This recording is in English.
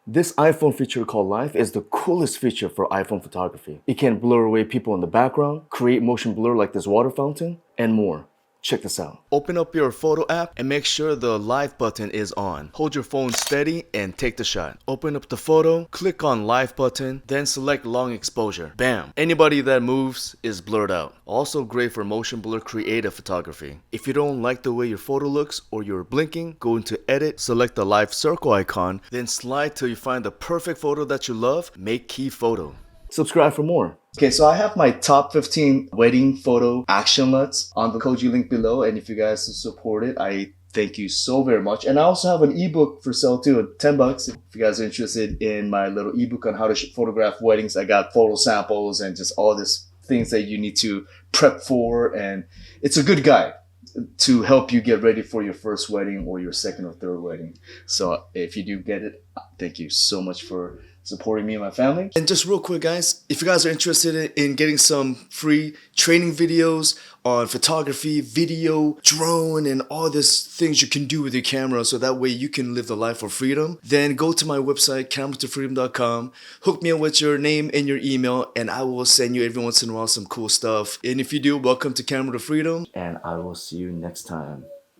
This iPhone feature called Live is the coolest feature for iPhone photography. It can blur away people in the background, create motion blur like this water fountain, and more. Check this out. Open up your photo app and make sure the live button is on. Hold your phone steady and take the shot. Open up the photo, click on live button, then select long exposure. Bam! Anybody that moves is blurred out. Also great for motion blur creative photography. If you don't like the way your photo looks or you're blinking, go into edit, select the live circle icon, then slide till you find the perfect photo that you love, make key photo. Subscribe for more. Okay, so I have my top 15 wedding photo action LUTs on the Koji link below, and if you guys support it, I thank you so very much. And I also have an ebook for sale too, at 10 bucks. If you guys are interested in my little ebook on how to photograph weddings, I got photo samples and just all these things that you need to prep for, and it's a good guide to help you get ready for your first wedding or your second or third wedding. So if you do get it, thank you so much for supporting me and my family. And just real quick, guys, if you guys are interested in getting some free training videos on photography, video, drone, and all these things you can do with your camera so that way you can live the life of freedom, then go to my website, cameratofreedom.com, hook me up with your name and your email, and I will send you every once in a while some cool stuff. And if you do, welcome to Camera to Freedom, and I will see you next time.